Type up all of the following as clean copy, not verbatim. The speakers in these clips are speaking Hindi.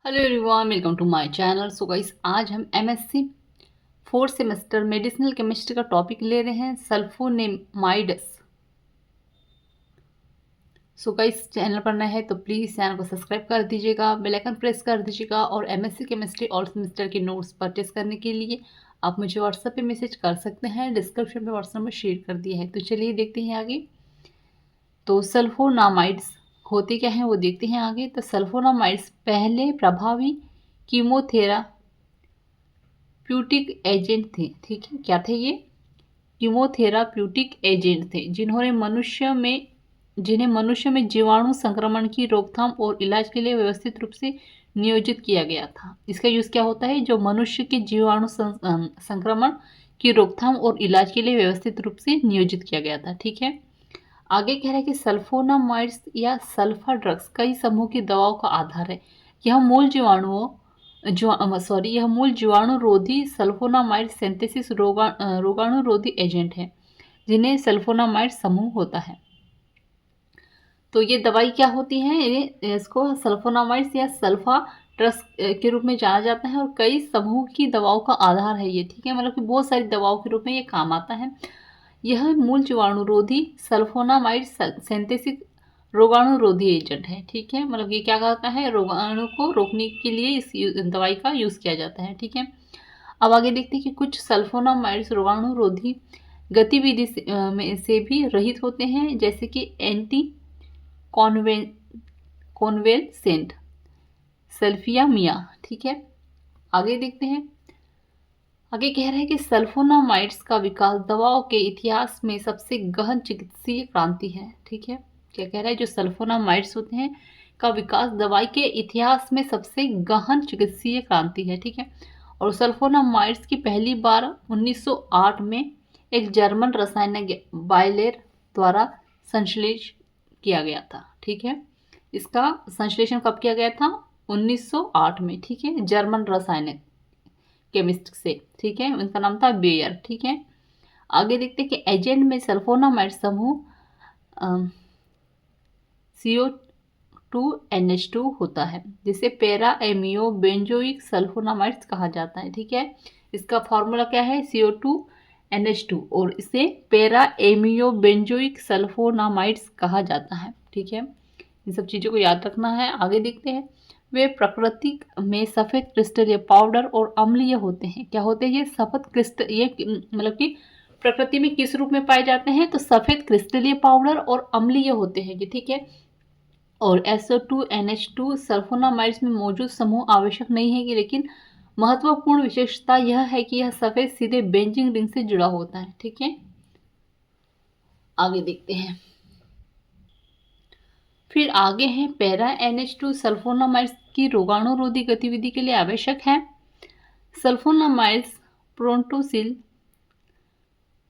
Hello everyone, welcome to my channel. So guys, आज हम MSc fourth semester medicinal chemistry का टॉपिक ले रहे हैं, सल्फोनेमाइड्स। सो गाइस, चैनल पर नए हैं तो प्लीज़ चैनल को सब्सक्राइब कर दीजिएगा, बेल आइकन प्रेस कर दीजिएगा। और एमएससी केमिस्ट्री ऑल सेमेस्टर के नोट्स परचेस करने के लिए आप मुझे व्हाट्सएप पे मैसेज कर सकते हैं। डिस्क्रिप्शन में व्हाट्सएप में शेयर कर दिया है। तो चलिए देखते हैं आगे। तो सल्फोनामाइड्स होते क्या हैं वो देखते हैं आगे। तो सल्फोनामाइड्स पहले प्रभावी कीमोथेराप्यूटिक एजेंट थे। ठीक है, क्या थे ये? कीमोथेराप्यूटिक एजेंट थे जिन्हें मनुष्य में जीवाणु संक्रमण की रोकथाम और इलाज के लिए व्यवस्थित रूप से नियोजित किया गया था। इसका यूज़ क्या होता है? जो मनुष्य के जीवाणु संक्रमण की रोकथाम और इलाज के लिए व्यवस्थित रूप से नियोजित किया गया था। ठीक है, आगे कह रहा है कि सल्फोनामाइड्स या सल्फा ड्रग्स कई समूह की दवाओं का आधार है। यह मूल जीवाणुरोधी सल्फोनामाइड सिंथेसिस रोगाणुरोधी एजेंट है, जिन्हें सल्फोनामाइड समूह होता है। तो ये दवाई क्या होती है? इसको सल्फोनामाइड्स या सल्फा ड्रग्स के रूप में जाना जाता है और कई समूह की दवाओं का आधार है ये। ठीक है, मतलब कि बहुत सारी दवाओं के रूप में ये काम आता है। यह मूल जीवाणुरोधी सल्फोनामाइड सिंथेसिस रोगाणुरोधी एजेंट है। ठीक है, मतलब ये क्या करता है? रोगाणु को रोकने के लिए इस दवाई का यूज़ किया जाता है। ठीक है, अब आगे देखते हैं कि कुछ सल्फोनामाइड्स रोगाणुरोधी गतिविधि में से भी रहित होते हैं, जैसे कि एंटी कॉन्वेलसेंट सल्फियामिया। ठीक है, आगे देखते हैं। आगे कह रहा है कि सल्फोनामाइड्स का विकास दवाओं के इतिहास में सबसे गहन चिकित्सीय क्रांति है। ठीक है, क्या कह रहा है? जो सल्फोनामाइड्स होते हैं का विकास दवाई के इतिहास में सबसे गहन चिकित्सीय क्रांति है। ठीक है, और सल्फोनामाइड्स की पहली बार 1908 में एक जर्मन रसायनज्ञ बायलेर द्वारा संश्लेषित किया गया था। ठीक है, इसका संश्लेषण कब किया गया था? 1908 में। ठीक है, जर्मन रसायन केमिस्ट से। ठीक है, उनका नाम था बेयर। ठीक है, आगे देखते हैं कि एजेंट में सल्फोनामाइड समूह CO2NH2 होता है, जिसे पैरा एमियो बेंजोइक सल्फोनामाइड्स कहा जाता है। ठीक है, इसका फॉर्मूला क्या है? CO2NH2, और इसे पैरा एमियो बेंजोइक सल्फोनामाइड्स कहा जाता है। ठीक है, इन सब चीज़ों को याद रखना है। आगे देखते हैं। वे प्रकृति में सफ़ेद क्रिस्टलीय पाउडर और अम्लीय होते हैं। क्या होते हैं ये? सफ़ेद क्रिस्टल, ये मतलब कि प्रकृति में किस रूप में पाए जाते हैं? तो सफ़ेद क्रिस्टलीय पाउडर और अम्लीय होते हैं ये। ठीक है, और SO2NH2 सल्फोनामाइड्स में मौजूद समूह आवश्यक नहीं है कि, लेकिन महत्वपूर्ण विशेषता यह है कि यह सफ़ेद सीधे बेंजीन रिंग से जुड़ा होता है। ठीक है, आगे देखते हैं। फिर आगे है पैरा NH2 सल्फोनामाइड्स की रोगाणुरोधी गतिविधि के लिए आवश्यक है। सल्फोनामाइड्स प्रोटोसिल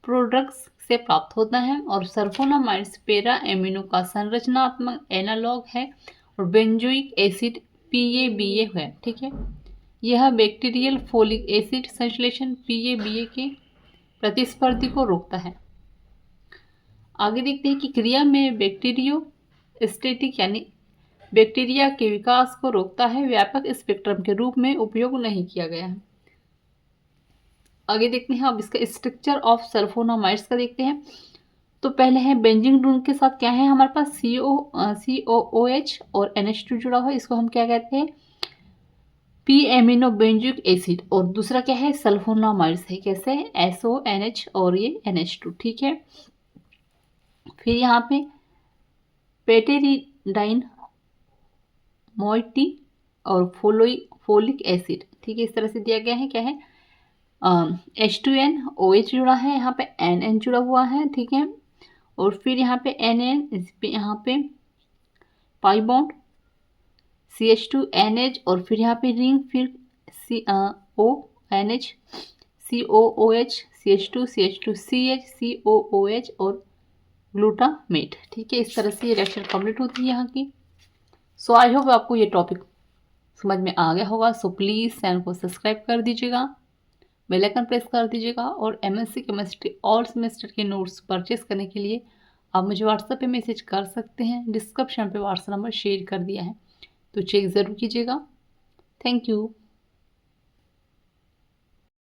प्रोडक्ट्स से प्राप्त होता है, और सल्फोनामाइड्स पैरा एमिनो का संरचनात्मक एनालॉग है और बेंजोइक एसिड PABA है। ठीक है, यह बैक्टीरियल फोलिक एसिड संश्लेषण PABA के प्रतिस्पर्धी को रोकता है। आगे देखते हैं कि क्रिया में बैक्टीरियोस्टेटिक यानी बैक्टीरिया के विकास को रोकता है, व्यापक स्पेक्ट्रम के रूप में उपयोग नहीं किया गया है। आगे देखते हैं। अब इसका स्ट्रक्चर ऑफ सल्फोनामाइड्स का देखते हैं। तो पहले है बेंजीन रिंग के साथ क्या है हमारे पास? COOH और NH2 जुड़ा हुआ है, इसको हम क्या कहते हैं? P amino benzoic acid. और दूसरा क्या है? सल्फोनामाइड्स है। कैसे? SONH और ये NH2। ठीक है, फिर यहाँ पे पेटेरिडाइन मोइटी और फोलिक एसिड। ठीक है, इस तरह से दिया गया है। क्या है? H2NOH जुड़ा है, यहाँ पे NN जुड़ा हुआ है। ठीक है, और फिर यहाँ पे NN, यहाँ पे पाई बॉन्ड CH2NH, और फिर यहाँ पे रिंग, फिर ONH COOH CH2 CH2CH COOH और ग्लूटामेट। ठीक है, इस तरह से ये रिएक्शन कंप्लीट होती है यहाँ की। सो आई होप आपको ये टॉपिक समझ में आ गया होगा। सो प्लीज़ चैनल को सब्सक्राइब कर दीजिएगा, बेल आइकन प्रेस कर दीजिएगा, और एमएससी केमिस्ट्री ऑल सेमेस्टर के नोट्स परचेस करने के लिए आप मुझे व्हाट्सएप पे मैसेज कर सकते हैं। डिस्क्रिप्शन पे व्हाट्सएप नंबर शेयर कर दिया है, तो चेक ज़रूर कीजिएगा। Thank you.